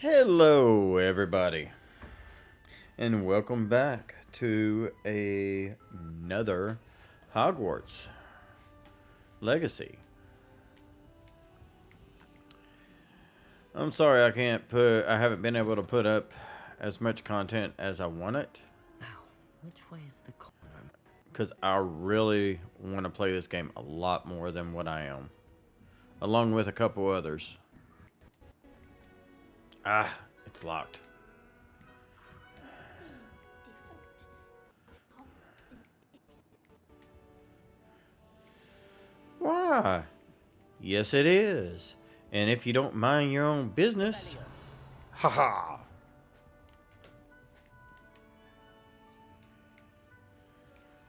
Hello, everybody, and welcome back to another Hogwarts Legacy. I'm sorry I haven't been able to put up as much content as I want it, Now, which way is the corner? because I really want to play this game a lot more than what I am, along with a couple others. Ah, it's locked. Why? Yes, it is. And if you don't mind your own business, haha.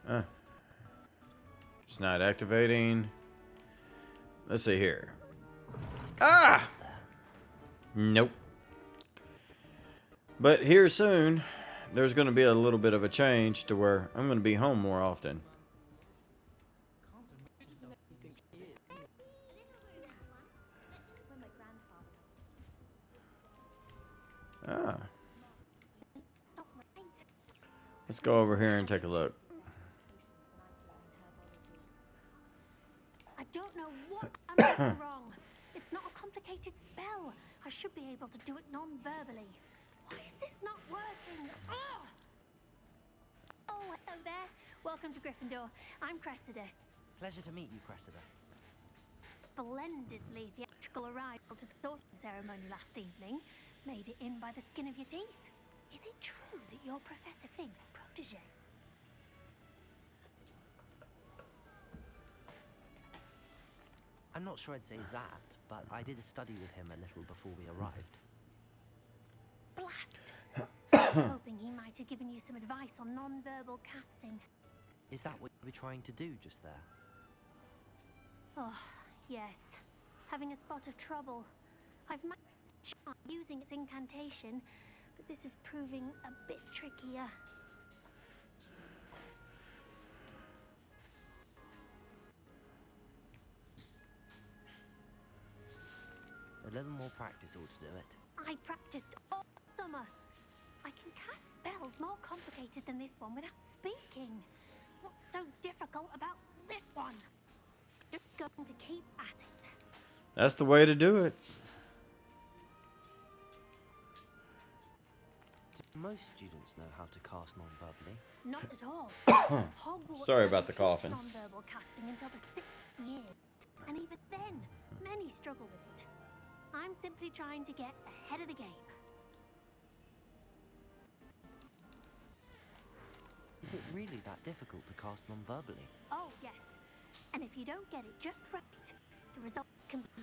Uh, it's not activating. Let's see here. Ah! Nope. But here soon, there's going to be a little bit of a change to where I'm going to be home more often. Ah. Let's go over here and take a look. I don't know what I'm doing wrong. It's not a complicated spell. I should be able to do it non-verbally. Why is this not working? Oh, hello there. Welcome to Gryffindor. I'm Cressida. Pleasure to meet you, Cressida. Splendidly theatrical arrival to the sorting ceremony last evening. Made it in by the skin of your teeth. Is it true that you're Professor Fig's protege? I'm not sure I'd say that, but I did study with him a little before we arrived. Blast! I was hoping he might have given you some advice on non-verbal casting. Is that what you were trying to do just there? Oh, yes. Having a spot of trouble. I've managed using its incantation, but this is proving a bit trickier. A little more practice ought to do it. I practiced all summer. I can cast spells more complicated than this one without speaking. What's so difficult about this one? Just going to keep at it. That's the way to do it. Do most students know how to cast non-verbally? Not at all. Hogwarts Sorry about the doesn't teach coughing. non-verbal casting until the 6th year. And even then, many struggle with it. I'm simply trying to get ahead of the game. Is it really that difficult to cast non-verbally? Oh, yes. And if you don't get it just right, the results can be,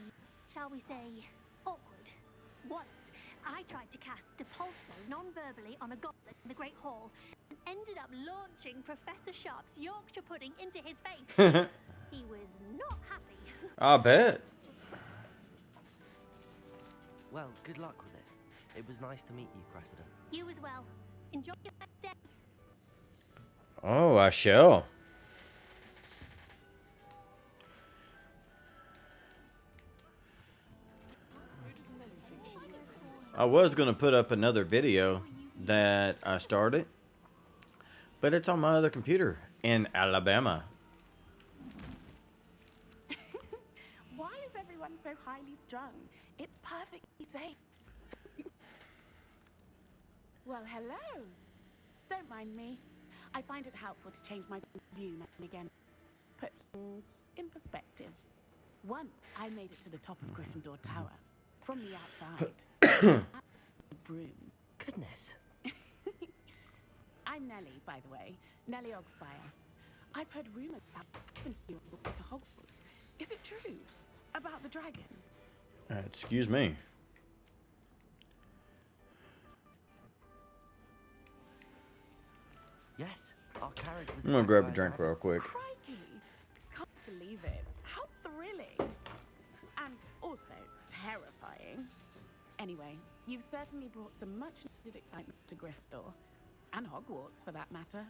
shall we say, awkward. Once, I tried to cast Depulso non-verbally on a goblin in the Great Hall and ended up launching Professor Sharp's Yorkshire pudding into his face. He was not happy. I bet. Well, good luck with it. It was nice to meet you, Cressida. You as well. Enjoy your next day. Oh, I shall. I was going to put up another video that I started, but it's on my other computer in Alabama. Why is everyone so highly strung? It's perfectly safe. Well, hello. Don't mind me. I find it helpful to change my view now and again. Put things in perspective. Once I made it to the top of Gryffindor Tower. From the outside. Broom. Goodness. I'm Nellie, by the way. Nellie Ogspire. I've heard rumors about you to Hogwarts. Is it true? About the dragon? Excuse me. Yes, our carriage was I'm going to attacked grab by a drink dragon. real quick. Crikey! Can't believe it. How thrilling! And also terrifying. Anyway, you've certainly brought some much-needed excitement to Gryffindor. And Hogwarts, for that matter.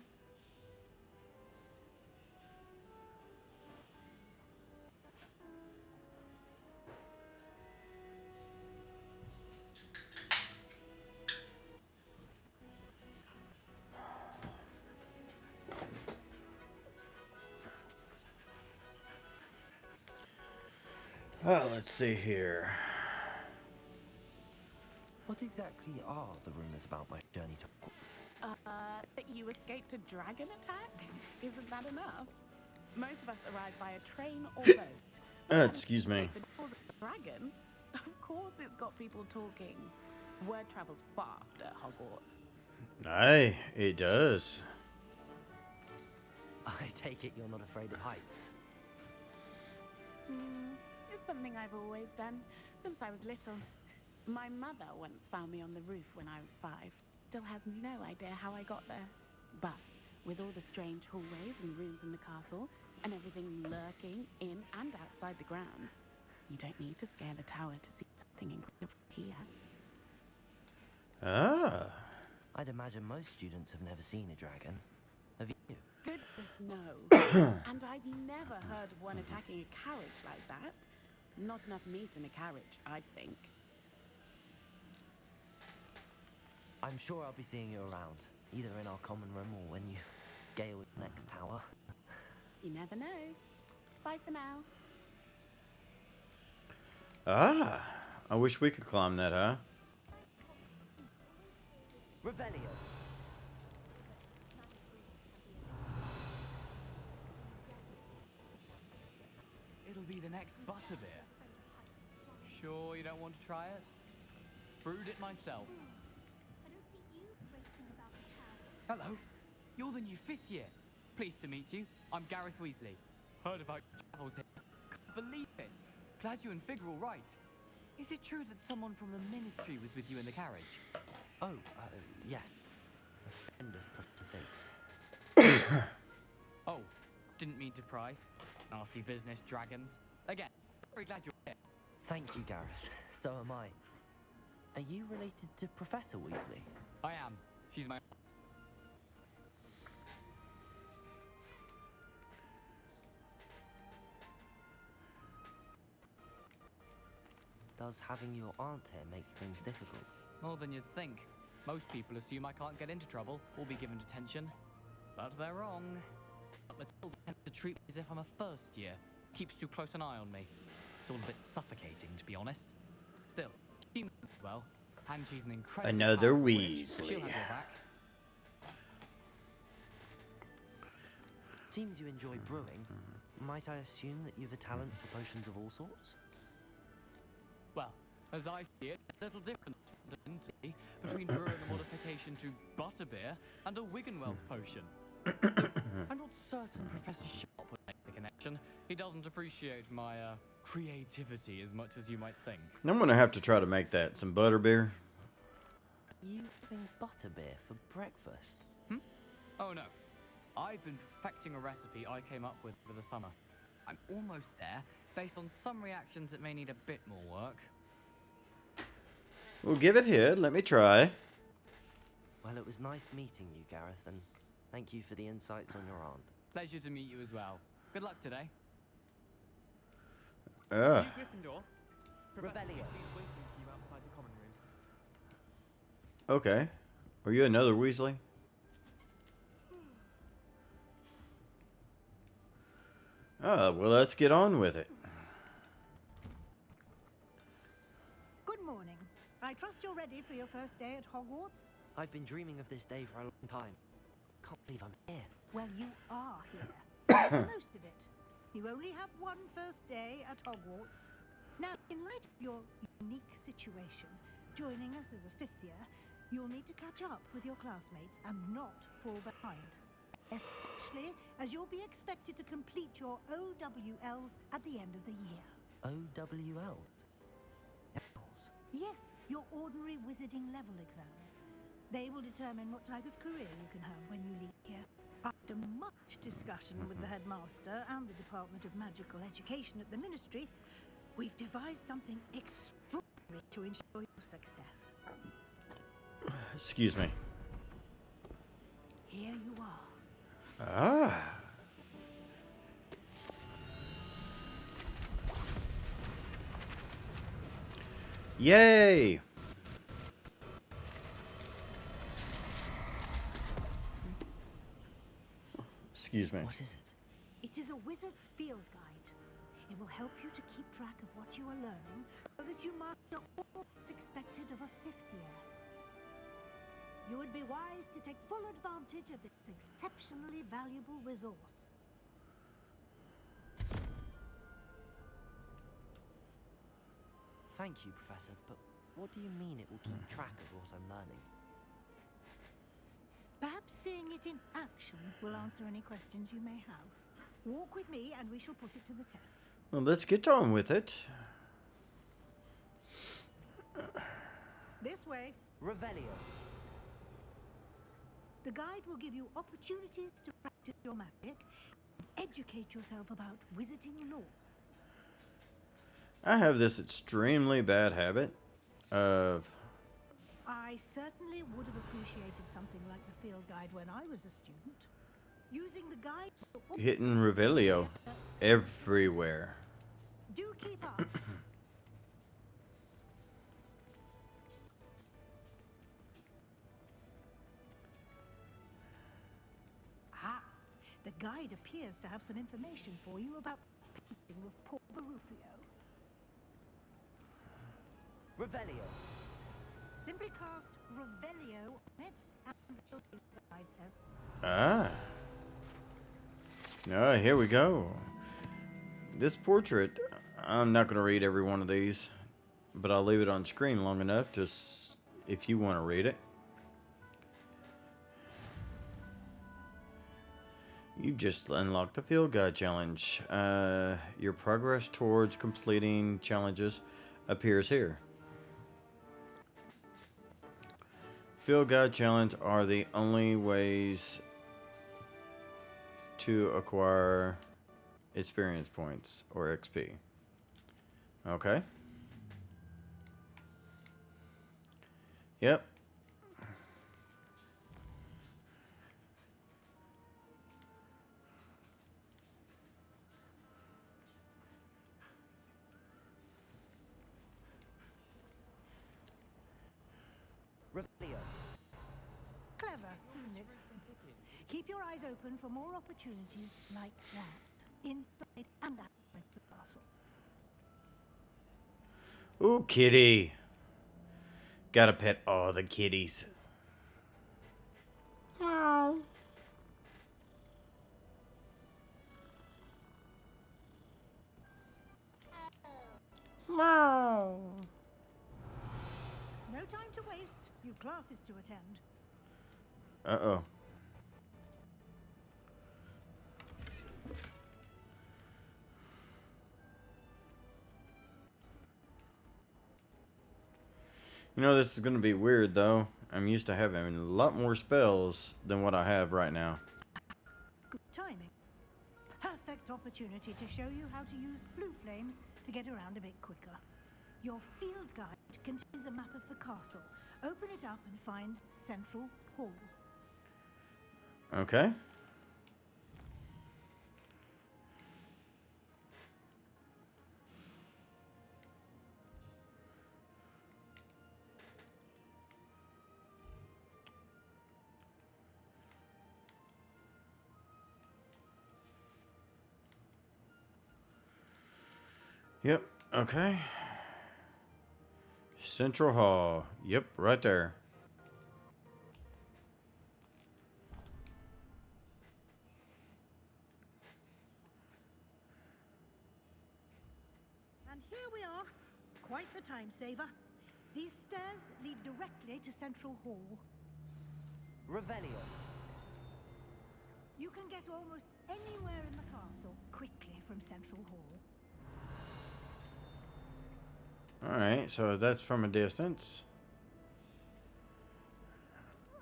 Oh, let's see here. What exactly are the rumors about my journey to That you escaped a dragon attack? Isn't that enough? Most of us arrive via train or boat. Excuse me. The doors of the dragon? Of course it's got people talking. Word travels fast at Hogwarts. Aye, it does. I take it you're not afraid of heights. It's something I've always done, since I was little. My mother once found me on the roof when I was 5. Still has no idea how I got there. But with all the strange hallways and rooms in the castle, and everything lurking in and outside the grounds, you don't need to scale a tower to see something incredible here. Ah. I'd imagine most students have never seen a dragon. Have you? Goodness, no. And I've never heard of one attacking a carriage like that. Not enough meat in a carriage, I'd think. I'm sure I'll be seeing you around, either in our common room or when you scale the next tower. You never know. Bye for now. Ah. I wish we could climb that high. Revelio. It'll be the next butterbeer. Sure you don't want to try it? Brewed it myself. I don't see you racing about the tower. Hello, you're the new 5th year. Pleased to meet you. I'm Gareth Weasley. Heard about your travels here. Can't believe it. Glad you and Fig are all right. Is it true that someone from the Ministry was with you in the carriage? Oh, yes. A friend of Professor Fig's. Oh, didn't mean to pry. Nasty business, dragons. Again, very glad you're here. Thank you, Gareth. So am I. Are you related to Professor Weasley? I am. She's my... Does having your aunt here make things difficult? More than you'd think. Most people assume I can't get into trouble or be given detention. But they're wrong. Matilda tends to treat me as if I'm a first year. Keeps too close an eye on me. It's all a bit suffocating, to be honest. Still, she means well, and she's an incredible... Another powerful witch. Weasley. She'll have your back. Seems you enjoy brewing. Might I assume that you've a talent for potions of all sorts? Well, as I see it, there's little difference fundamentally between brewing a modification to butterbeer and a Wiggenweld potion. I'm not certain Professor Sharp would make the connection. He doesn't appreciate my creativity as much as you might think. I'm gonna have to try to make that some butterbeer. You having butterbeer for breakfast? Oh no. I've been perfecting a recipe I came up with over the summer. I'm almost there. Based on some reactions, it may need a bit more work. Well, give it here. Let me try. Well, it was nice meeting you, Gareth, and thank you for the insights on your aunt. Pleasure to meet you as well. Good luck today. Gryffindor. Professor Revelio. Weasley's waiting for you outside the common room. Okay. Are you another Weasley? Well, let's get on with it. Good morning. I trust you're ready for your first day at Hogwarts? I've been dreaming of this day for a long time. Can't believe I'm here. Well, you are here. Make the most of it. You only have one first day at Hogwarts. Now, in light of your unique situation, joining us as a 5th year, you'll need to catch up with your classmates and not fall behind. Especially as you'll be expected to complete your OWLs at the end of the year. OWLs? Owls. Yes, your ordinary wizarding level exams. They will determine what type of career you can have when you leave here. After much discussion with the headmaster and the Department of Magical Education at the Ministry, we've devised something extraordinary to ensure your success. Excuse me. Here you are. Ah. Yay! Excuse me. What is it? It is a wizard's field guide. It will help you to keep track of what you are learning so that you master all that's expected of a 5th year. You would be wise to take full advantage of this exceptionally valuable resource. Thank you, Professor, but what do you mean it will keep track of what I'm learning? Perhaps seeing it in action will answer any questions you may have. Walk with me and we shall put it to the test. Well, let's get on with it. This way. Revelio. The guide will give you opportunities to practice your magic and educate yourself about wizarding lore. I have this extremely bad habit of I certainly would have appreciated something like the field guide when I was a student. Using the guide will hitting Revelio everywhere. do keep up. Ah, the guide appears to have some information for you about the painting of poor Barufio. Revelio. Simply cast Revelio on it, and it'll do what the guide says. Ah. Ah, here we go. This portrait, I'm not going to read every one of these, but I'll leave it on screen long enough just if you want to read it. You've just unlocked the Field Guide Challenge. Your progress towards completing challenges appears here. Field Guide Challenge are the only ways to acquire experience points or XP. Okay. Yep. Revelio. Clever, isn't it? Keep your eyes open for more opportunities like that, inside and outside the castle. Ooh, kitty. Gotta pet all the kitties. Meow. Meow. No time to waste. You've classes to attend. Uh-oh. You know, this is going to be weird, though. I'm used to having a lot more spells than what I have right now. Good timing. Perfect opportunity to show you how to use blue flames to get around a bit quicker. Your field guide contains a map of the castle. Open it up and find Central Hall. Okay. Yep, okay. Central Hall. Yep, right there. And here we are. Quite the time saver. These stairs lead directly to Central Hall. Revelio. You can get almost anywhere in the castle quickly from Central Hall. Alright, so that's from a distance.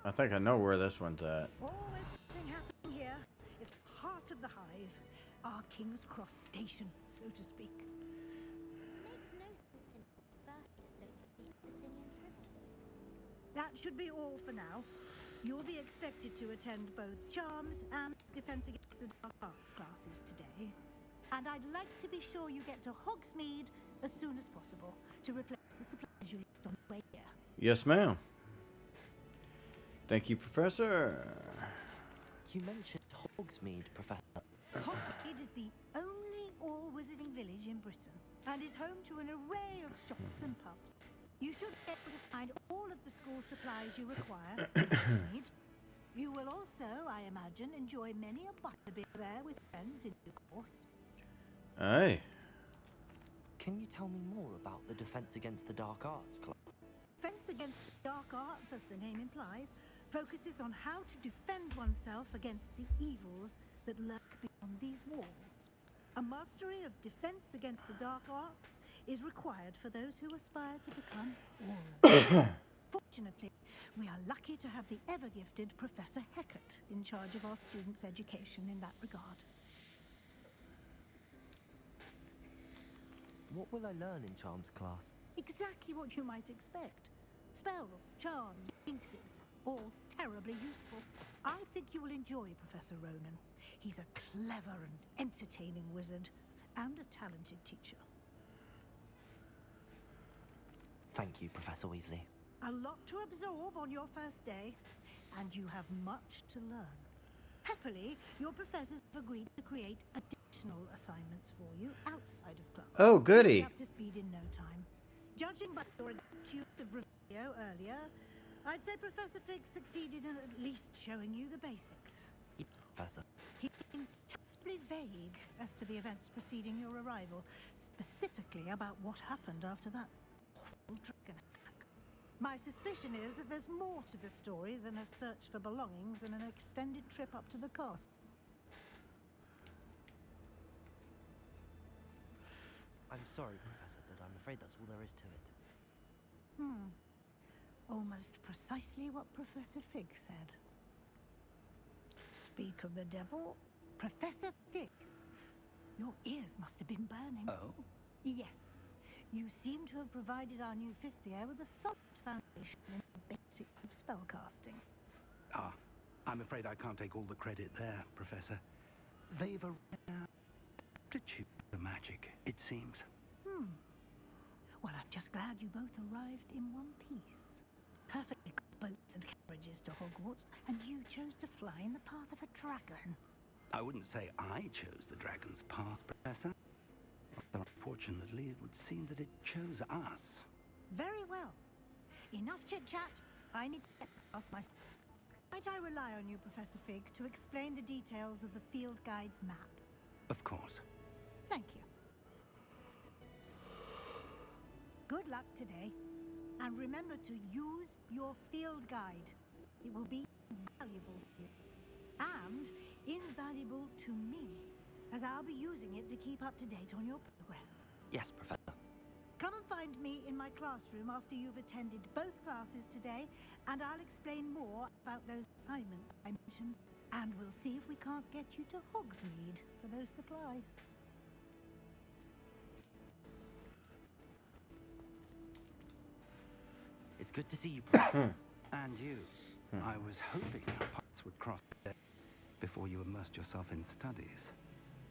I think I know where this one's at. Always something happening here. It's the heart of the hive. Our King's Cross station, so to speak. Makes no sense in furthest of the Abyssinian River. That should be all for now. You'll be expected to attend both Charms and Defense Against the Dark Arts classes today. And I'd like to be sure you get to Hogsmeade as soon as possible to replace the supplies you lost on the way here. Yes, ma'am. Thank you, Professor. You mentioned Hogsmeade, Professor. Hogsmeade is the only all-wizarding village in Britain and is home to an array of shops and pubs. You should be able to find all of the school supplies you require if you need. You will also, I imagine, enjoy many a butterbeer there with friends in due course. Aye. Can you tell me more about the Defense Against the Dark Arts Club? Defense Against the Dark Arts, as the name implies, focuses on how to defend oneself against the evils that lurk beyond these walls. A mastery of defense against the dark arts is required for those who aspire to become warriors. Fortunately, we are lucky to have the ever-gifted Professor Heckert in charge of our students' education in that regard. What will I learn in Charms class? Exactly what you might expect. Spells, charms, jinxes, all terribly useful. I think you will enjoy Professor Ronan. He's a clever and entertaining wizard, and a talented teacher. Thank you, Professor Weasley. A lot to absorb on your first day, and you have much to learn. Happily, your professors have agreed to create additional assignments for you outside of class. Oh, You'll goody. be up to speed in no time. Judging by your cute of Revelio earlier, I'd say Professor Fig succeeded in at least showing you the basics. Yes, Professor. He's been terribly vague as to the events preceding your arrival, specifically about what happened after that awful dragon attack. My suspicion is that there's more to the story than a search for belongings and an extended trip up to the castle. I'm sorry, Professor, but I'm afraid that's all there is to it. Almost precisely what Professor Fig said. Speak of the devil, Professor Fig. Your ears must have been burning. Oh? Yes. You seem to have provided our new fifth year with a solid foundation in the basics of spellcasting. Ah, I'm afraid I can't take all the credit there, Professor. They've a rare aptitude for magic, it seems. Well, I'm just glad you both arrived in one piece. Perfectly good boats and carriages to Hogwarts, and you chose to fly in the path of a dragon. I wouldn't say I chose the dragon's path, Professor. Although unfortunately, it would seem that it chose us. Very well. Enough chit-chat. I need to get past myself. Might I rely on you, Professor Fig, to explain the details of the field guide's map? Of course. Thank you. Good luck today. And remember to use your field guide. It will be invaluable to you. And invaluable to me, as I'll be using it to keep up to date on your progress. Yes, Professor. Come and find me in my classroom after you've attended both classes today, and I'll explain more about those assignments I mentioned, and we'll see if we can't get you to Hogsmeade for those supplies. It's good to see you, Professor. And you. I was hoping our paths would cross before you immersed yourself in studies.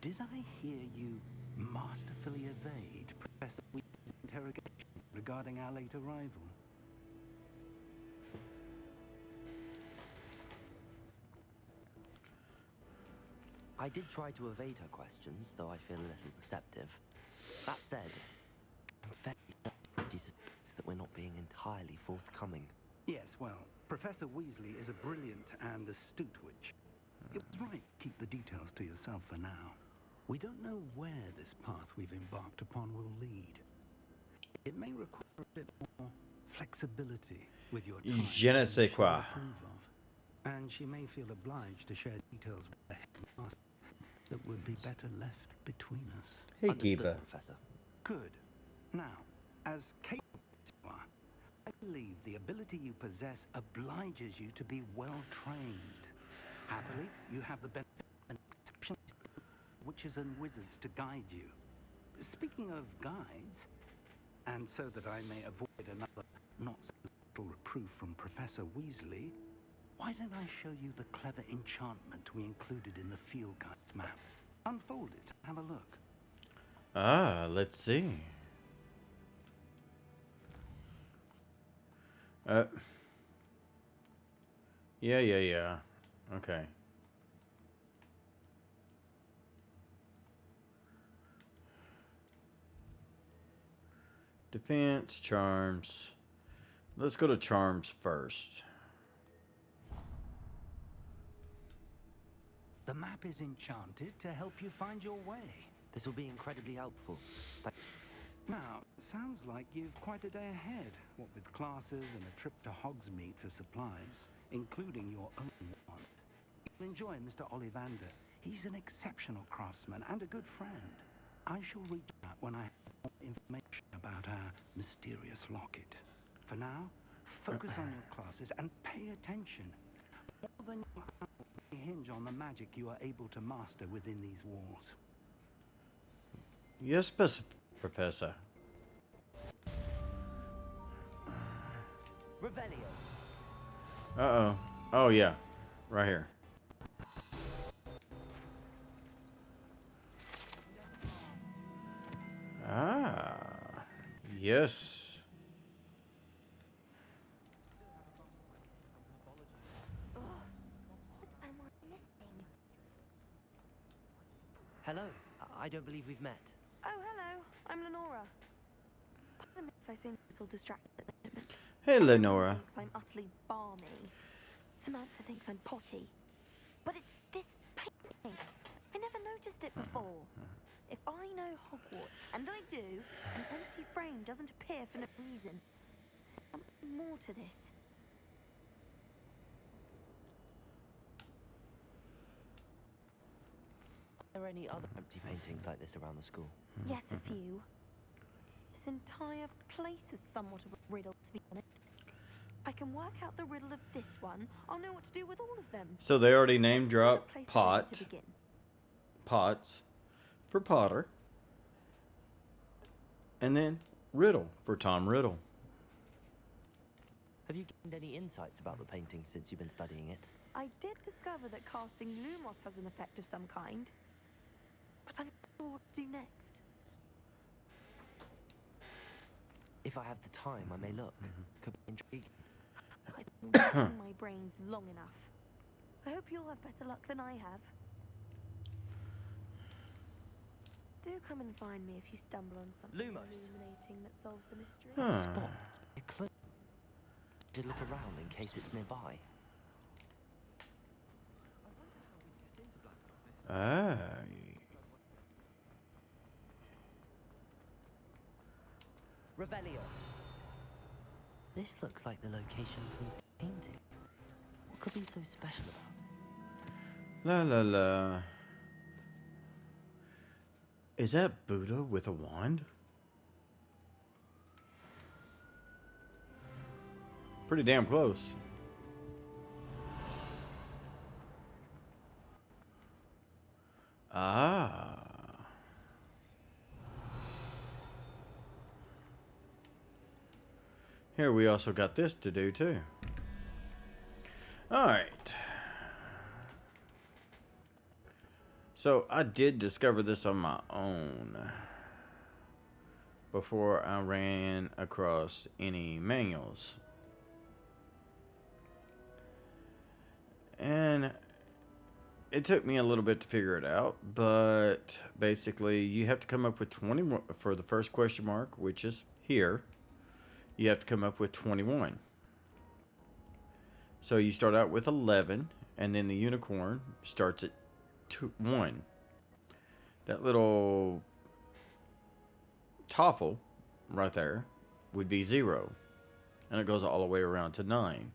Did I hear you masterfully evade Professor Weasley's interrogation regarding our late arrival? I did try to evade her questions, though I feel a little deceptive. That said, I'm fairly certain she suspects that we're not being entirely forthcoming. Yes, well, Professor Weasley is a brilliant and astute witch. It was right to keep the details to yourself for now. We don't know where this path we've embarked upon will lead. It may require a bit more flexibility with your time. Je ne sais she'll quoi. approve of. And she may feel obliged to share details with the headmaster that would be better left between us. Hey, Understood, Keeper. Professor. Good. Now, as capable as you are, I believe the ability you possess obliges you to be well trained. Happily, you have the benefit of an exceptional witches and wizards to guide you. Speaking of guides, and so that I may avoid another not so little reproof from Professor Weasley, why don't I show you the clever enchantment we included in the field guide's map? Unfold it, have a look. Ah, let's see. Yeah. Okay. Defense, charms. Let's go to charms first. The map is enchanted to help you find your way. This will be incredibly helpful. Now, sounds like you've quite a day ahead, what with classes and a trip to Hogsmeade for supplies, including your own one. You'll enjoy Mr. Ollivander. He's an exceptional craftsman and a good friend. I shall reach out when I have more information about our mysterious locket. For now, focus on your classes and pay attention. More than your hours may hinge on the magic you are able to master within these walls. Yes, Professor. Revelio. Uh-oh. Oh, yeah. Right here. Ah. Yes. What am I missing? Hello. I don't believe we've met. Oh, hello. I'm Lenora. Pardon me if I seem a little distracted at the moment. Hey, Everyone Lenora. thinks I'm utterly balmy. Samantha thinks I'm potty. But it's this painting. I never noticed it before. If I know Hogwarts, and I do, an empty frame doesn't appear for no reason. There's something more to this. Are there any other empty paintings like this around the school? Yes, a few. This entire place is somewhat of a riddle, to be honest. I can work out the riddle of this one. I'll know what to do with all of them. So they already name dropped Places pot, to begin. pots for Potter. And then Riddle for Tom Riddle. Have you gained any insights about the painting since you've been studying it? I did discover that casting Lumos has an effect of some kind. But I'm not sure what to do next. If I have the time, I may look. Could be intriguing. I've been racking my brains long enough. I hope you'll have better luck than I have. Do come and find me if you stumble on something Lumos. illuminating that solves the mystery. Huh. Spot. A clue. Should look around in case it's nearby. I wonder how we'd get into Black's office. Ah. Revelio. This looks like the location for the painting. What could be so special about it? La la la. Is that Buddha with a wand? Pretty damn close. Ah. Here we also got this to do too. All right. So I did discover this on my own before I ran across any manuals. And it took me a little bit to figure it out, but basically you have to come up with 21 for the first question mark, which is here. You have to come up with 21. So you start out with 11, and then the unicorn starts at 1. That little toffle right there would be 0, and it goes all the way around to 9.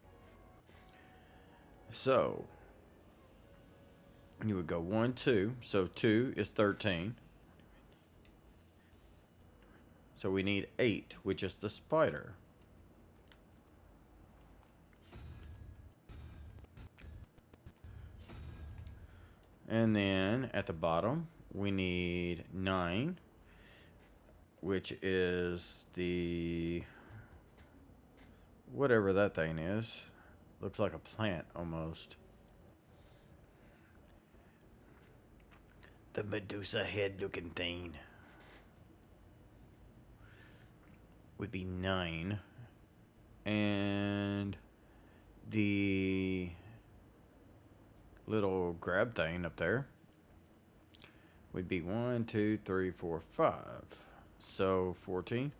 So you would go 1, 2. So 2 is 13. So we need 8, which is the spider. And then at the bottom, we need 9, which is the whatever that thing is. Looks like a plant almost. The Medusa head looking thing would be 9. And the little grab thing up there would be 1, 2, 3, 4, 5. So 14.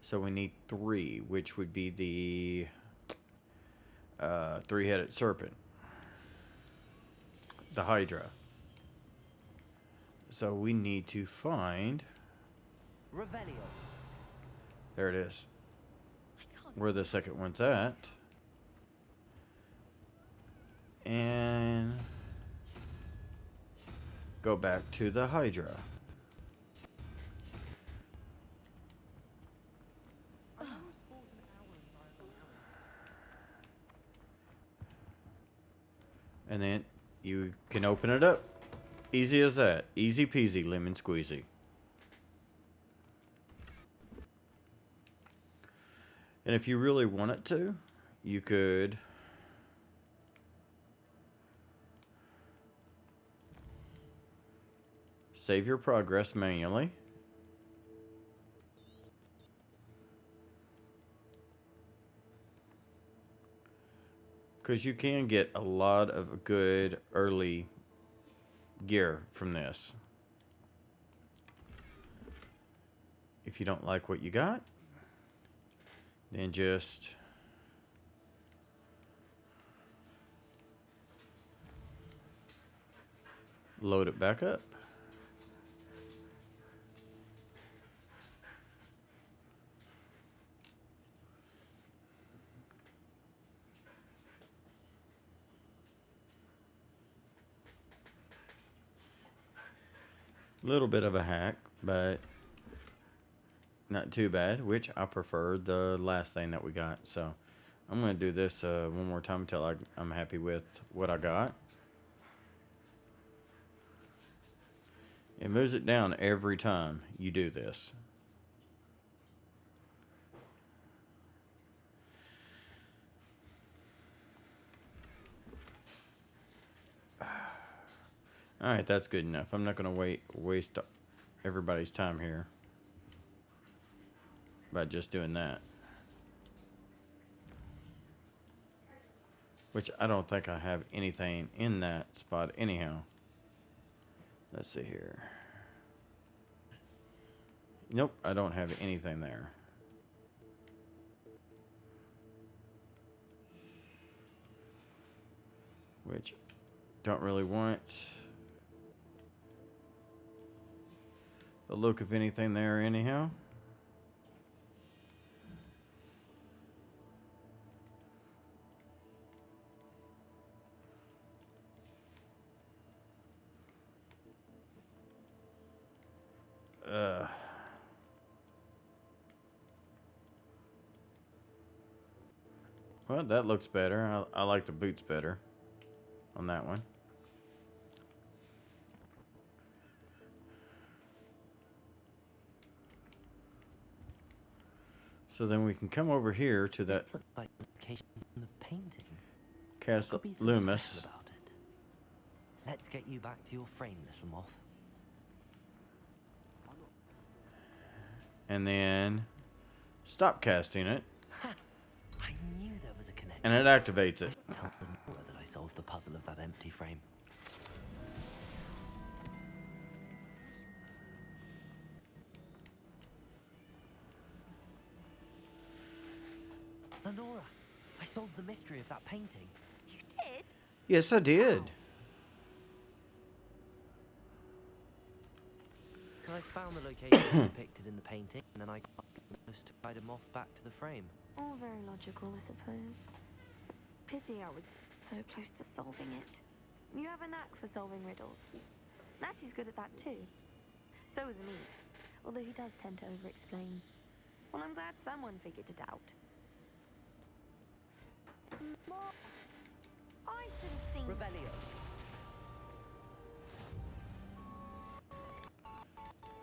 So we need 3, which would be the three-headed serpent. The Hydra. So we need to find... Revelio. There it is. Where the second one's at. And... go back to the Hydra. And then you can open it up. Easy as that. Easy peasy, lemon squeezy. And if you really wanted to, you could save your progress manually. Because you can get a lot of good early gear from this. If you don't like what you got, then just load it back up. Little bit of a hack, but not too bad, which I prefer the last thing that we got. So I'm going to do this one more time until I'm happy with what I got. It moves it down every time you do this. Alright, that's good enough. I'm not going to waste everybody's time here by just doing that. Which I don't think I have anything in that spot anyhow. Let's see here. Nope, I don't have anything there. Which don't really want the look of anything there anyhow. Well, that looks better. I like the boots better on that one. So then we can come over here to that Looks like the location from the painting. Cast Could be something Loomis. special about it. Let's get you back to your frame, little moth. And then stop casting it. Ha! I knew there was a connection. And it activates it. Tell the Nora that I solved the puzzle of that empty frame. Lenora, I solved the mystery of that painting. You did? Yes, I did. I found the location depicted in the painting, and then I got to guide a moth back to the frame. All very logical, I suppose. Pity I was so close to solving it. You have a knack for solving riddles. Natty's good at that too. So is Meat, although he does tend to over-explain. Well, I'm glad someone figured it out. More. I should have seen... Revelio.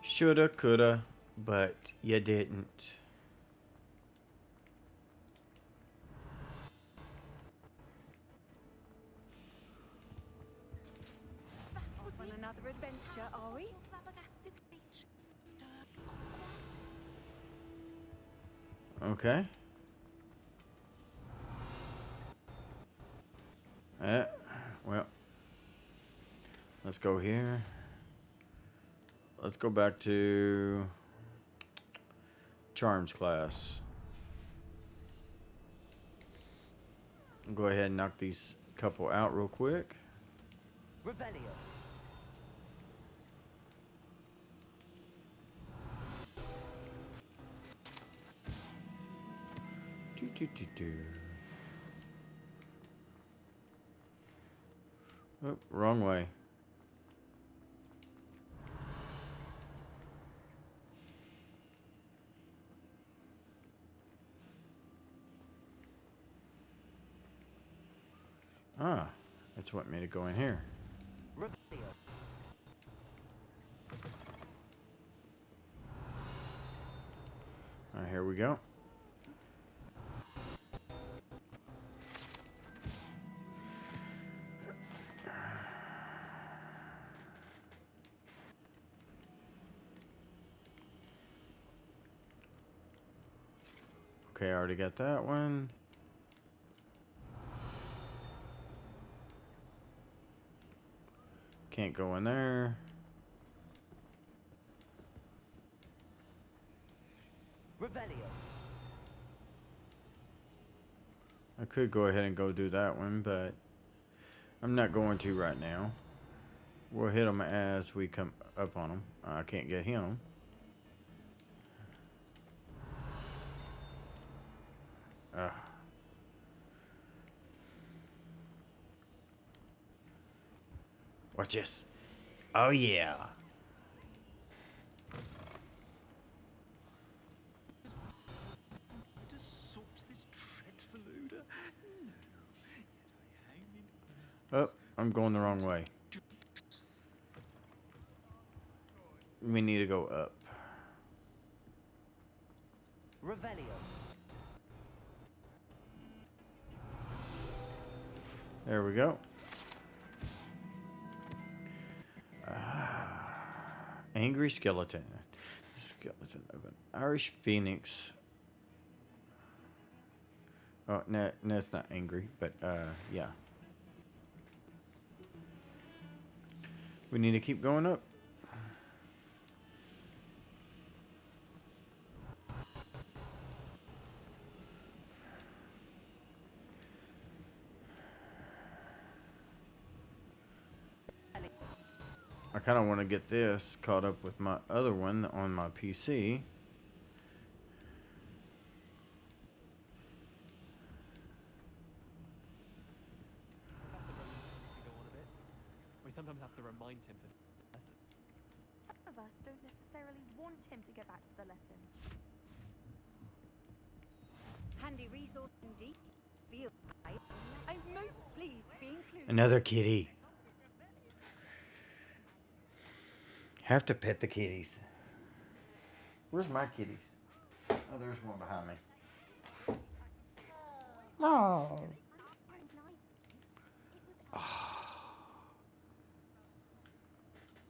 Shoulda, coulda, but you didn't. On another adventure, are we? Okay. Well, let's go here. Let's go back to Charms class. Go ahead and knock these couple out real quick. Revelio. Do. Oh, wrong way. Ah, that's what made it go in here. Revelio. Alright, here we go. Okay, I already got that one. Can't go in there. Revelio. I could go ahead and go do that one, but I'm not going to right now. We'll hit them as we come up on them. I can't get him. Watch this. Oh, yeah. To sort this dreadful odor. No. Oh, I'm going the wrong way. We need to go up. Revelio. There we go. Angry skeleton. Skeleton of an Irish phoenix. Oh, no, it's not angry, but yeah. We need to keep going up. I kind of want to get this caught up with my other one on my PC. We sometimes have to remind him to lesson. Some of us don't necessarily want him to get back to the lesson. Handy resource indeed. Feel I'm most pleased to be included. Another kitty. Have to pet the kitties. Where's my kitties? Oh, there's one behind me. Oh.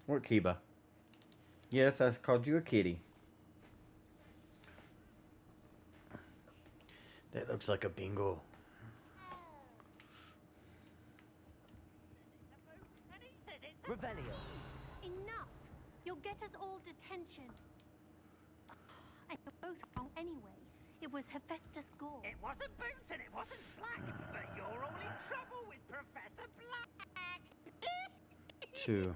What, Kiba? Yes, I called you a kitty. That looks like a bingo. Revelio. Enough! You'll get us all detention. And you're both wrong anyway. It was Hephaestus Gore. It wasn't Boots and it wasn't Black, but you're all in trouble with Professor Black. 2,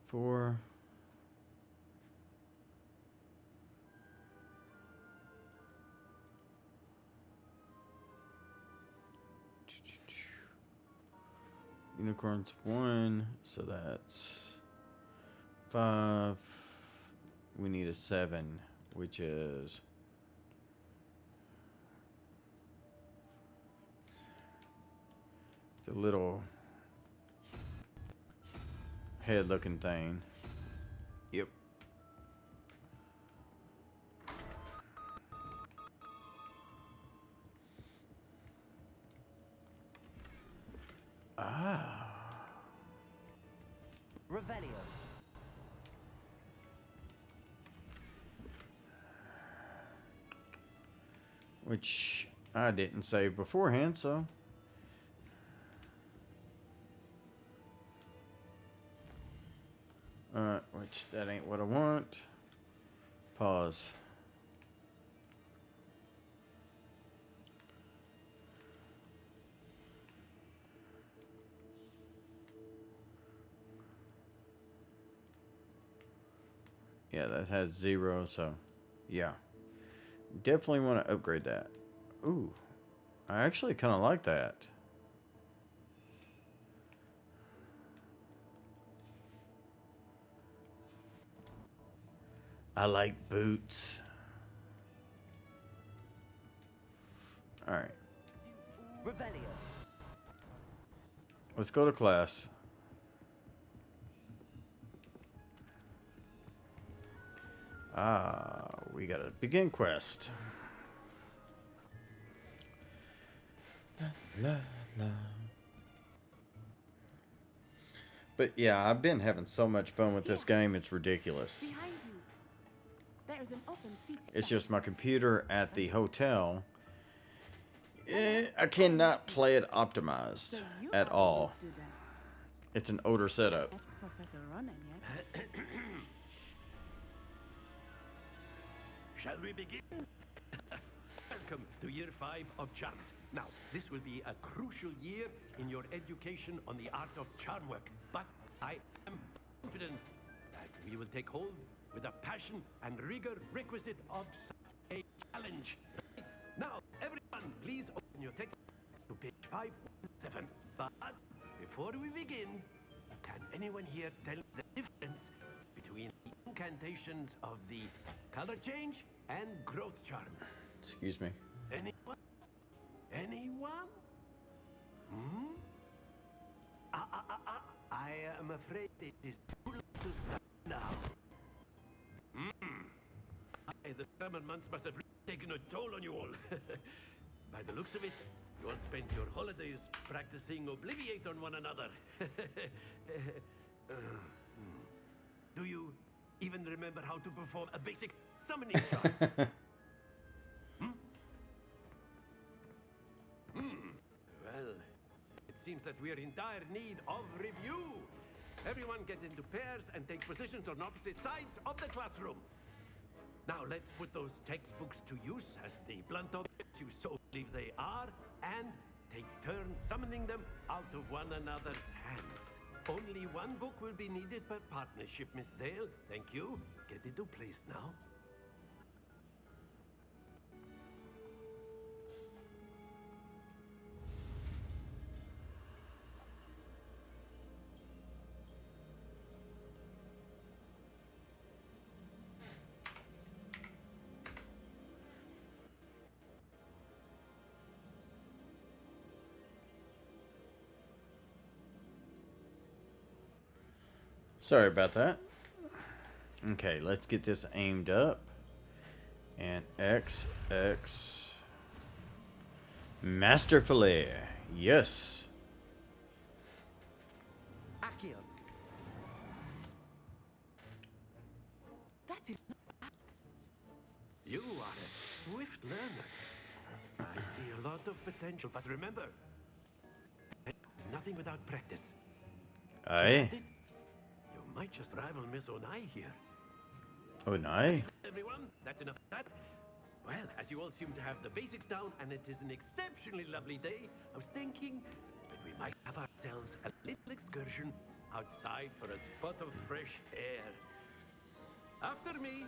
4. Unicorns 1, so that's 5. We need a 7, which is the little head looking thing. Yep. Revelio. Which I didn't save beforehand, so. Wait. which that ain't what I want. Pause. Yeah, that has 0, so yeah. Definitely want to upgrade that. Ooh, I actually kind of like that. I like boots. All right. Revelio. Let's go to class. We got a begin quest. La, la. But yeah, I've been having so much fun with this game, it's ridiculous. Behind you. There is an open seat. It's just my computer at the hotel. I cannot play it optimized at all. It's an older setup. Professor Ronan yet? Shall we begin? Welcome to year 5 of charms. Now, this will be a crucial year in your education on the art of charm work. But I am confident that we will take hold with the passion and rigor requisite of such a challenge. Right. Now, everyone, please open your text to page 517. But before we begin, can anyone here tell the difference between the incantations of the color change and growth charms? Excuse me. Anyone? Anyone? Hmm? I am afraid it is too late to start now. The summer months must have really taken a toll on you all. By the looks of it, you all spent your holidays practicing Obliviate on one another. Do you even remember how to perform a basic summoning charm? Well, it seems that we are in dire need of review. Everyone get into pairs and take positions on opposite sides of the classroom. Now let's put those textbooks to use as the blunt objects you so believe they are, and take turns summoning them out of one another's hands. Only one book will be needed per partnership, Miss Dale. Thank you. Get into place now. Sorry about that. Okay, let's get this aimed up. And X. Masterfully. Yes. Accio. That is You are a swift learner. I see a lot of potential, but remember, it's nothing without practice. Aye. You might just rival Miss Onai here. Onai? Everyone, that's enough of that. Well, as you all seem to have the basics down, and it is an exceptionally lovely day, I was thinking that we might have ourselves a little excursion outside for a spot of fresh air. After me.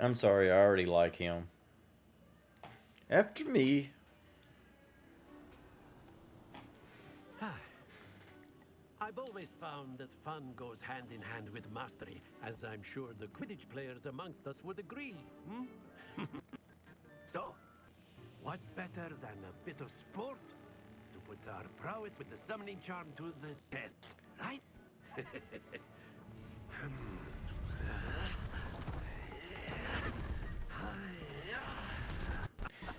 I'm sorry, I already like him. After me. I've always found that fun goes hand in hand with mastery, as I'm sure the Quidditch players amongst us would agree. So, what better than a bit of sport to put our prowess with the summoning charm to the test, right?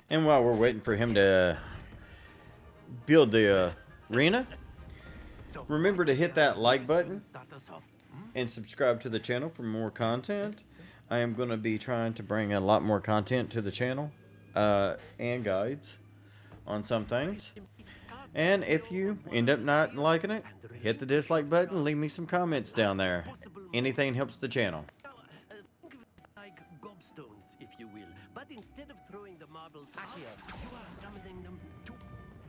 And while we're waiting for him to build the arena, remember to hit that like button and subscribe to the channel for more content. I am going to be trying to bring a lot more content to the channel and guides on some things. And if you end up not liking it, hit the dislike button and leave me some comments down there. Anything helps the channel. Now, think of it like gobstones, if you will. But instead of throwing the marbles out, you are summoning them to...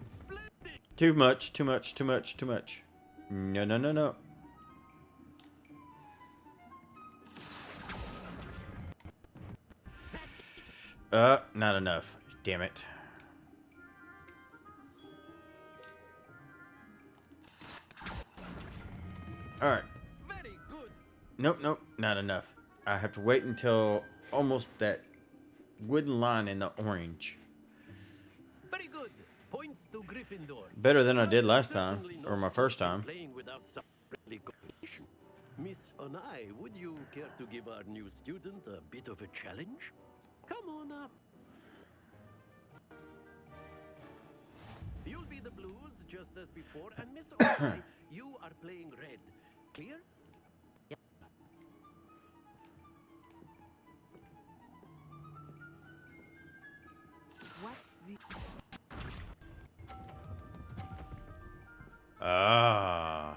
Splendid! Too much, too much, too much, too much. No, no, no, no. Not enough. Damn it. Alright. Very good. Nope, nope, not enough. I have to wait until almost that wooden line in the orange. Very good. Points to Gryffindor. Better than I did last time, Certainly no or my first sport in time. Playing without some friendly competition. Miss Onai, would you care to give our new student a bit of a challenge? Come on up. You'll be the blues just as before, and Miss Onai, you are playing red. Clear? Watch the... Ah.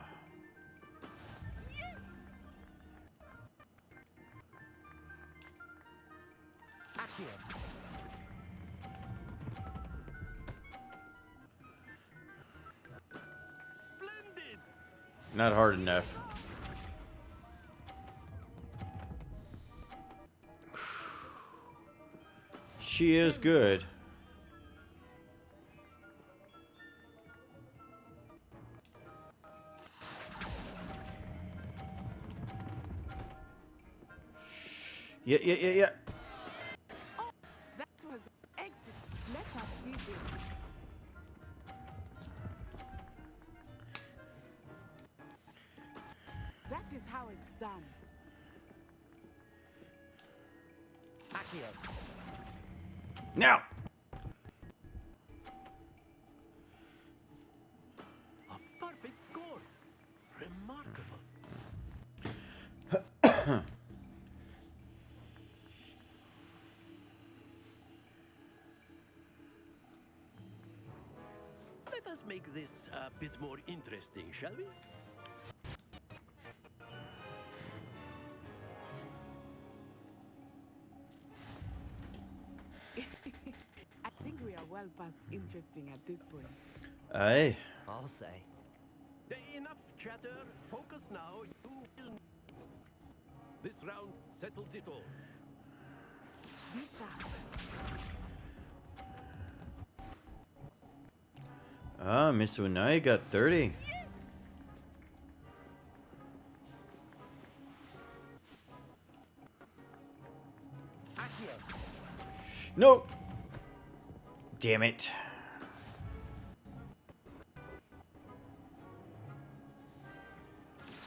Splendid! Not hard enough. She is good. Yeah, yeah, yeah, yeah. That was exit. Let us see this. That is how it's done. Now. A perfect score. Remarkable. Let us make this a bit more interesting, shall we? I think we are well past interesting at this point. Hey. I'll say. Enough chatter. Focus now. You will... This round settles it all. Be sharp. Ah, Miss Unai got 30. Nope. Damn it.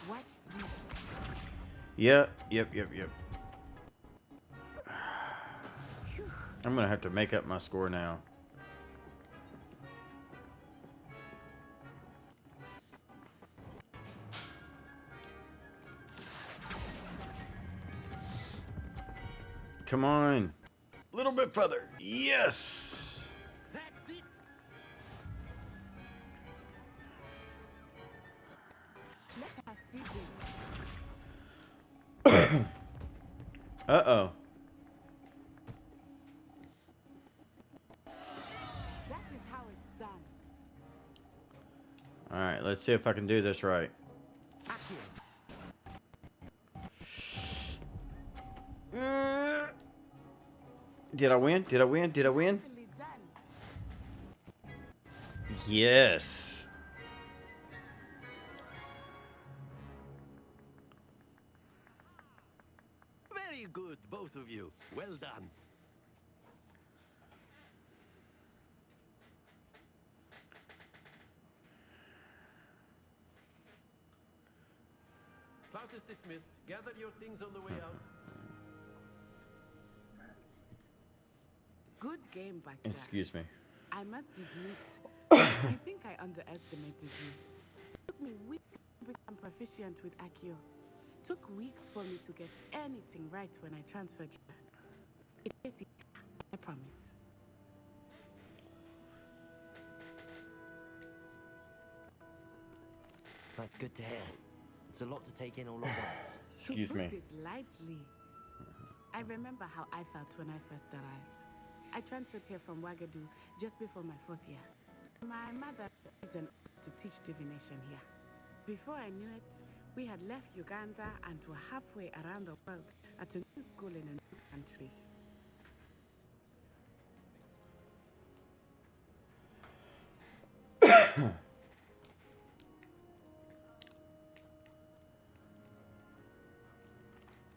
Watch this. Yep. I'm gonna have to make up my score now. Come on. A little bit further. Yes. That's it. Let us see this. Uh-oh. That is how it's done. All right, let's see if I can do this right. Did I win? Did I win? Did I win? Easily done. Yes. Very good, both of you. Well done. Class is dismissed. Gather your things on the way out. Good game back there. Excuse me. I must admit, I think I underestimated you. It took me weeks to become proficient with Accio. Took weeks for me to get anything right when I transferred here. It is easy, I promise. That's good to hear. It's a lot to take in all at once. Excuse to me. put it lightly, I remember how I felt when I first arrived. I transferred here from Wagadu just before my 4th year. My mother received an order to teach divination here. Before I knew it, we had left Uganda and were halfway around the world at a new school in a new country.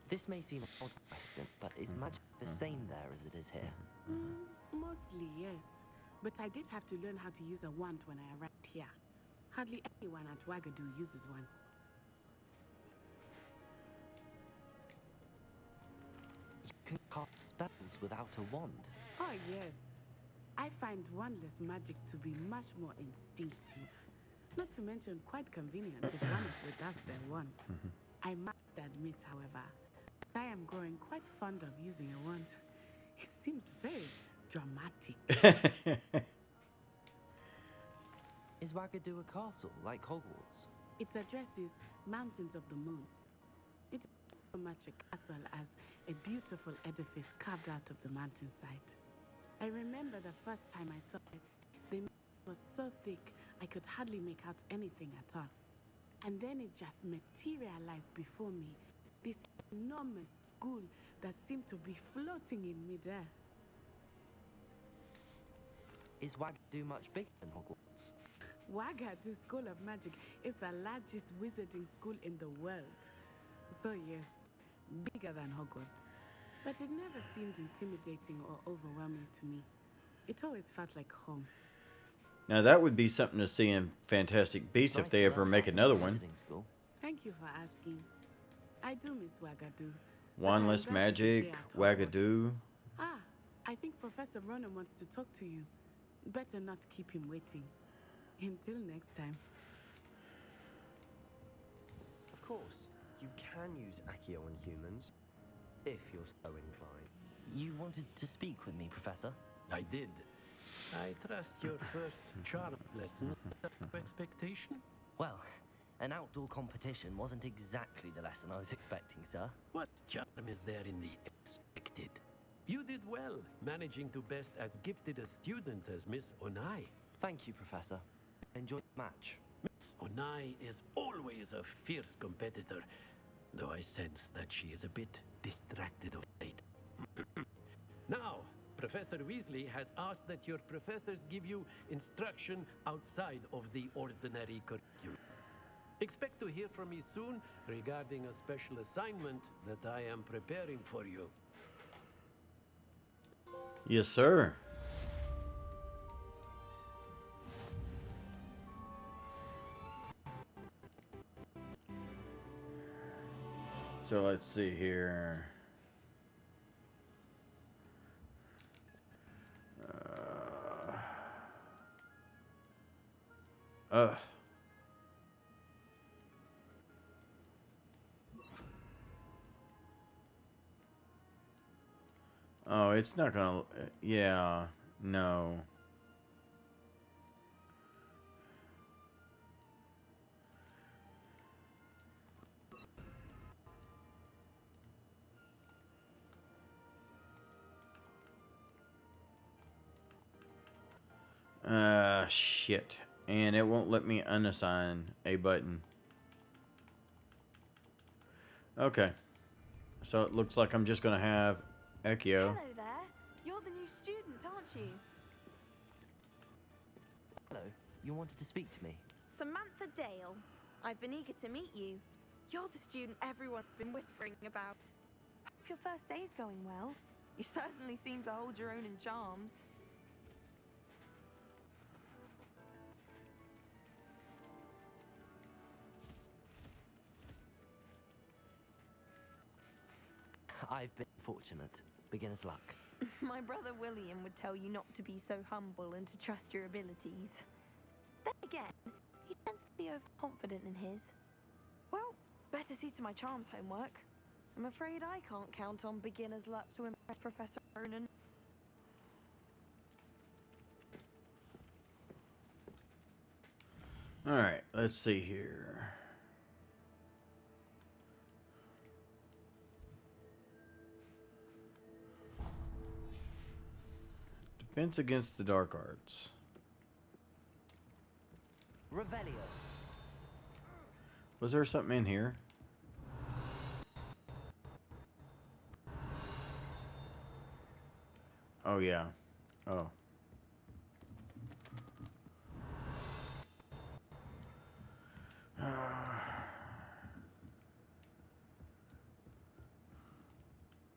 This may seem an odd question, but is magic the same there as it is here? Mostly, yes. But I did have to learn how to use a wand when I arrived here. Hardly anyone at Wagadu uses one. You can cast spells without a wand. Oh, yes. I find wandless magic to be much more instinctive. Not to mention quite convenient if one is without their wand. I must admit, however, I am growing quite fond of using a wand. It seems very dramatic. Is Wagadu a castle, like Hogwarts? Its address is Mountains of the Moon. It's not so much a castle as a beautiful edifice carved out of the mountainside. I remember the first time I saw it, the mist was so thick I could hardly make out anything at all. And then it just materialized before me, this enormous school that seemed to be floating in midair. Is Wagadu much bigger than Hogwarts? Wagadu School of Magic is the largest wizarding school in the world. So yes, bigger than Hogwarts. But it never seemed intimidating or overwhelming to me. It always felt like home. Now that would be something to see in Fantastic Beasts if they ever make another one. Thank you for asking. I do miss Wagadu. but I'm Wandless glad to be here magic, at Hogwarts. Wagadu. Ah, I think Professor Ronan wants to talk to you. Better not keep him waiting. Until next time. Of course, you can use Accio on humans, if you're so inclined. You wanted to speak with me, Professor? I did. I trust your first charms lesson was up to expectation. Well, an outdoor competition wasn't exactly the lesson I was expecting, sir. What charm is there in the expected? You did well, managing to best as gifted a student as Miss Onai. Thank you, Professor. Enjoy the match. Miss Onai is always a fierce competitor, though I sense that she is a bit distracted of late. Now, Professor Weasley has asked that your professors give you instruction outside of the ordinary curriculum. Expect to hear from me soon regarding a special assignment that I am preparing for you. Yes, sir. So let's see here. Uh. Oh, it's not gonna. Yeah, no. Shit. And it won't let me unassign a button. Okay. So it looks like I'm just gonna have Accio. Hello there. You're the new student, aren't you? Hello, you wanted to speak to me? Samantha Dale. I've been eager to meet you. You're the student everyone's been whispering about. Hope your first day's going well. You certainly seem to hold your own in charms. I've been fortunate. Beginner's luck. My brother William would tell you not to be so humble and to trust your abilities. Then again, he tends to be overconfident in his. Well, better see to my charms homework. I'm afraid I can't count on beginner's luck to impress Professor Ronan. Alright, let's see here. Defense against the dark arts. Revelio. Was there something in here? Oh, yeah. Oh.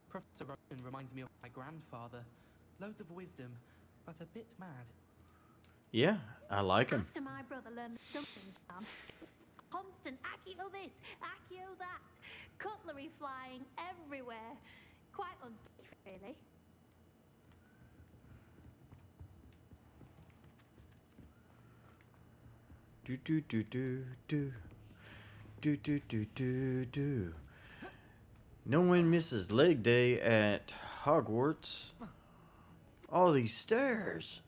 Professor Rowan reminds me of my grandfather. Loads of wisdom, but a bit mad. Yeah, I like him. After my brother learned the jumping charm, constant Accio this, Accio that, cutlery flying everywhere. Quite unsafe, really. Do do do do do do do do do do. No one misses leg day at Hogwarts. All these stairs.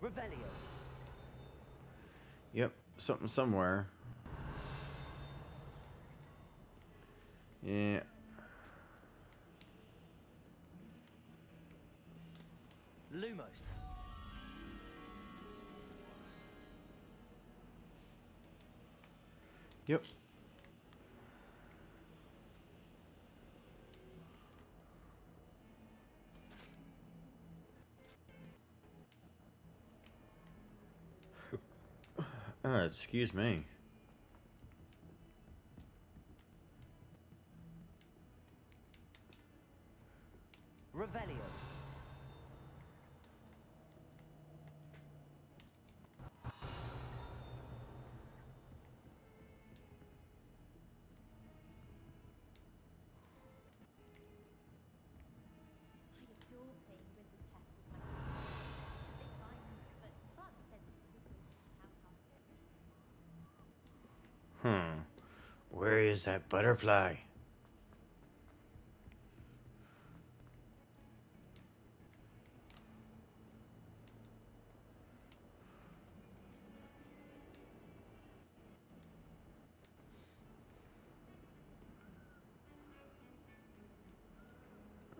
Revelio. Yep, something somewhere. Yeah. Lumos. Yep. Excuse me. Revelio. Where is that butterfly?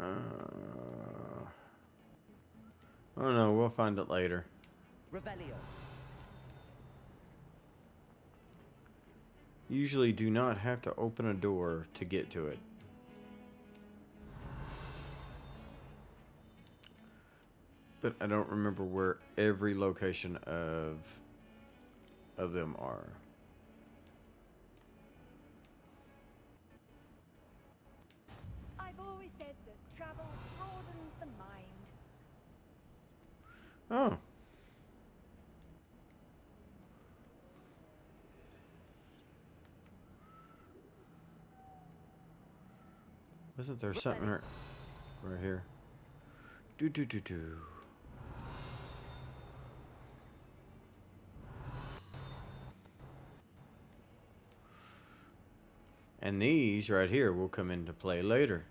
Oh no, we'll find it later. Revelio. Usually do not have to open a door to get to it. But I don't remember where every location of them are. I've always said that travel broadens the mind. Oh. Wasn't there something right here? Do do do do. And these right here will come into play later.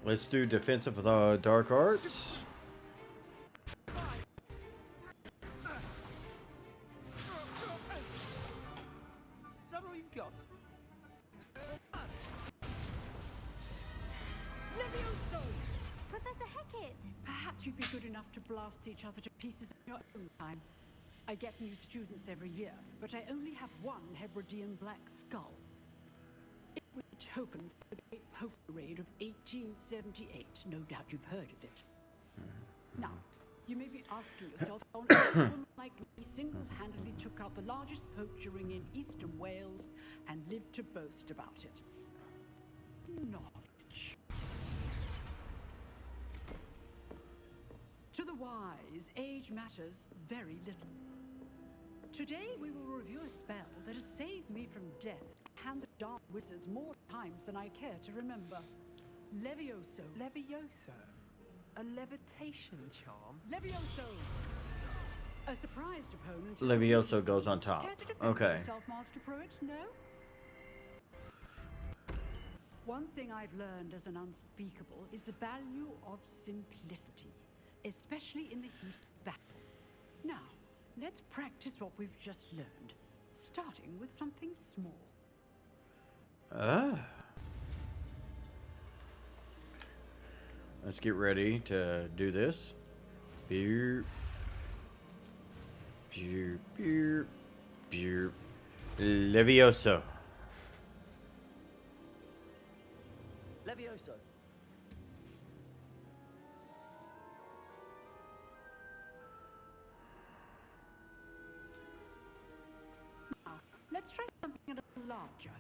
Let's do defense of the dark arts. Is that all you've got? Levioso! Professor Hecat! Perhaps you'd be good enough to blast each other to pieces in your own time. I get new students every year, but I only have one Hebridean black skull. It was a token for the Great Pope Parade of 1878. No doubt you've heard of it. Now, you may be asking yourself how a woman like me single-handedly took out the largest poacher ring in eastern Wales and lived to boast about it. Knowledge. To the wise, age matters very little. Today we will review a spell that has saved me from death at the hands of dark wizards more times than I care to remember. Levioso. Levioso? A levitation charm? Levioso! A surprised opponent. Levioso goes on top. Care to defend Okay. yourself, Master Pruitt? No? One thing I've learned as an unspeakable is the value of simplicity, especially in the heat of battle. Now, let's practice what we've just learned, starting with something small. Let's get ready to do this. Beer. Beer, beer, beer. Levioso. Levioso. Now, let's try something a little larger.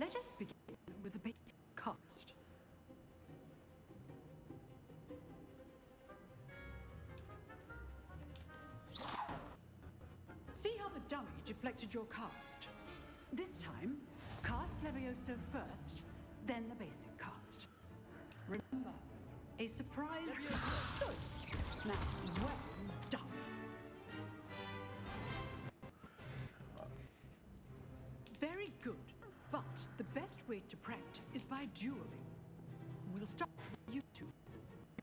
Let us begin with the basic cast. See how the dummy deflected your cast? This time, cast Levioso first, then the basic cast. Remember, a surprise. Good. Now, well done. Very good. But the best way to practice is by dueling. We'll start with you two.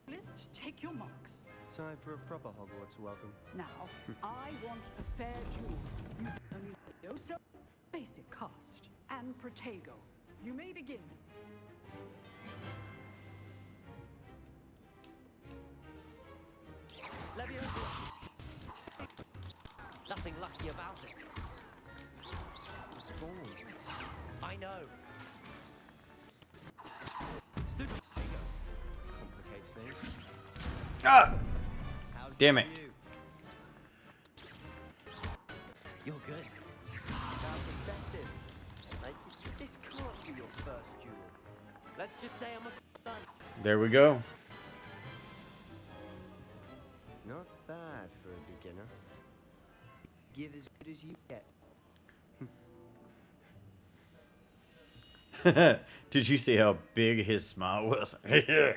List, take your marks. Time for a proper Hogwarts welcome. Now, I want a fair duel using only Levioso, basic cast, and Protego. You may begin. Levioso. Nothing lucky about it. I know. Stupid complicates things. Ah! How's Damn the it. view? You're good. About perspective. Like, this can't be your first duel. Let's just say I'm a gun. There we go. Not bad for a beginner. Give as good as you get. Did you see how big his smile was? I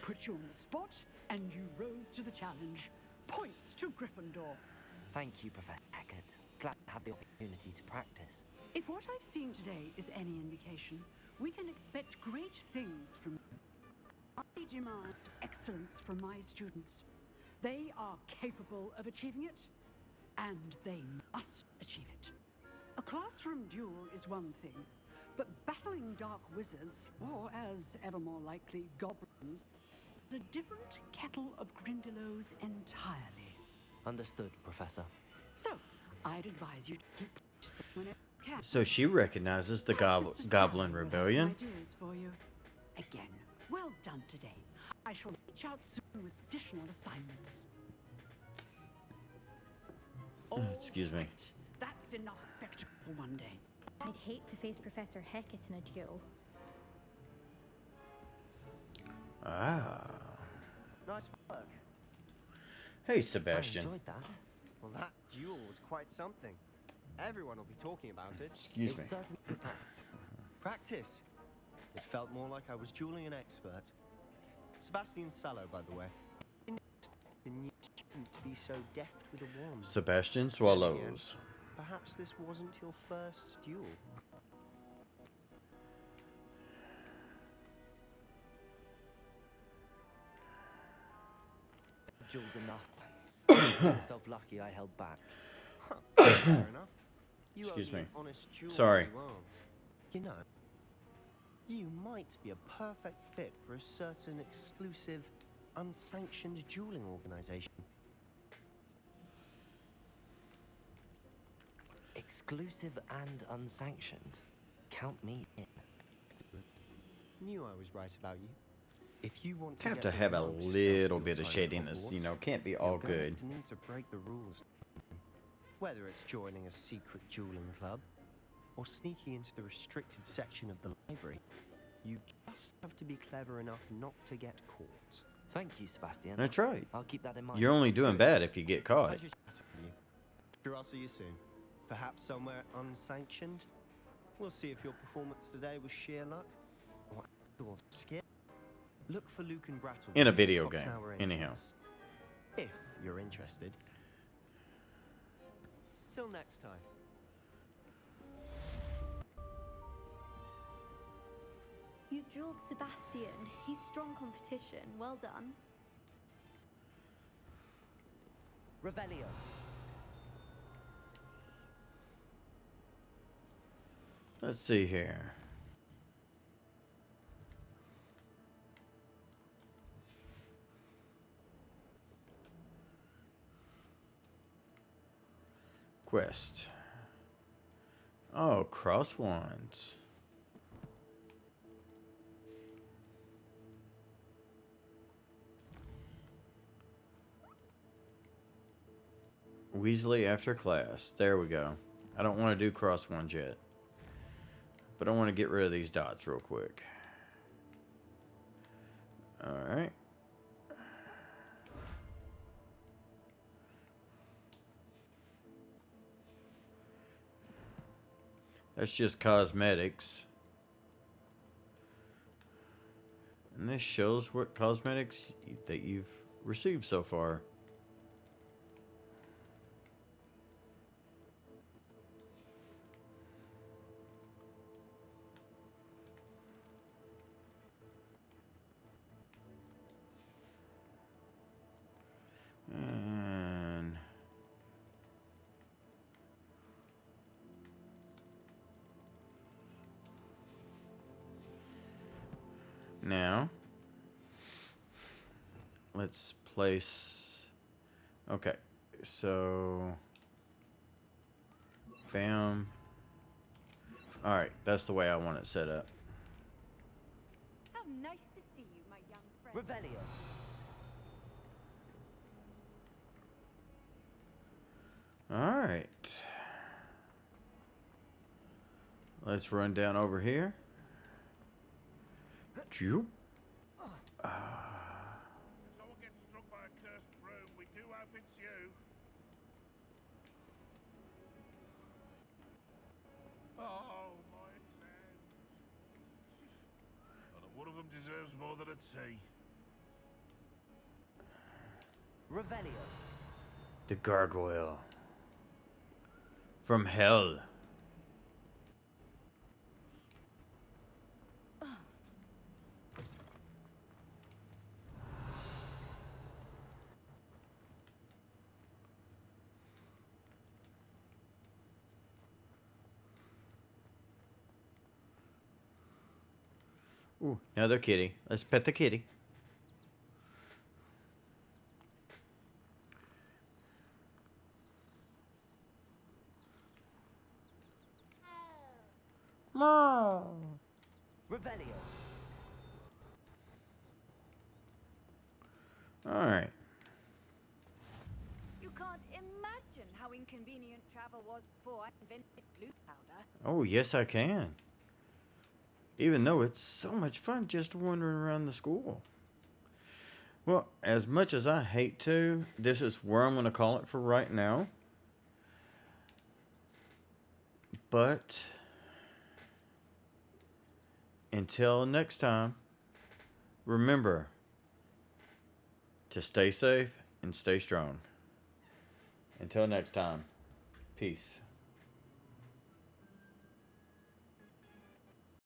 put you on the spot, and you rose to the challenge. Points to Gryffindor. Thank you, Professor Hackett. Glad to have the opportunity to practice. If what I've seen today is any indication, we can expect great things from you. I demand excellence from my students. They are capable of achieving it, and they must achieve it. A classroom duel is one thing, but battling dark wizards, or as ever more likely, goblins, is a different kettle of Grindylows entirely. Understood, Professor. So, I'd advise you to keep practicing whenever you can. So she recognizes the Goblin Rebellion. Ideas for you. Again, well done today. I shall reach out soon with additional assignments. Excuse me. Right, that's enough spectacle for one day. I'd hate to face Professor Hackett in a duel. Ah. Nice work. Hey, Sebastian. I enjoyed that. Well, that duel was quite something. Everyone will be talking about it. Excuse me. It doesn't. Practice. It felt more like I was dueling an expert. Sebastian Sallow, by the way. The new student to be so deft with a wand. Sebastian Swallows. Perhaps this wasn't your first duel. Dueled enough. Myself lucky I held back. Fair enough. You Excuse owe me me. an honest duel Sorry. you aren't. You know, you might be a perfect fit for a certain exclusive, unsanctioned dueling organization. Exclusive and unsanctioned. Count me in. Knew I was right about you. If you want to Have get to the have a most out little your bit of time at shadiness, you Hogwarts, know, can't be you're all going good. to need to break the rules. Whether it's joining a secret dueling club or sneaking into the restricted section of the library, you just have to be clever enough not to get caught. Thank you, Sebastian. That's right. I'll keep that in mind. You're only doing bad if you get caught. Pleasure chatting with you. Sure, I'll see you soon. Perhaps somewhere unsanctioned? We'll see if your performance today was sheer luck or actual skill. Look for Luke and Brattle In a at the video clock game, tower anyhow. entrance, if you're interested. Till next time. You drilled Sebastian. He's strong competition. Well done. Revelio. Let's see here. Quest. Oh, cross wands. Weasley after class. There we go. I don't want to do cross wands yet. But I want to get rid of these dots real quick. Alright. That's just cosmetics. And this shows what cosmetics that you've received so far. And now let's place. Okay, so bam. All right, that's the way I want it set up. How nice to see you, my young friend. Revelio. All right. Let's run down over here. Phew. If someone gets struck by a cursed broom, we do hope it's you. Oh, my exams. And one of them deserves more than a T. Revelio. The gargoyle from hell. Ooh, another kitty. Let's pet the kitty. Revelio. All right. You can't imagine how inconvenient travel was before I invented glue powder. Oh, yes, I can. Even though it's so much fun just wandering around the school. Well, as much as I hate to, this is where I'm going to call it for right now. But until next time, remember to stay safe and stay strong. Until next time, peace.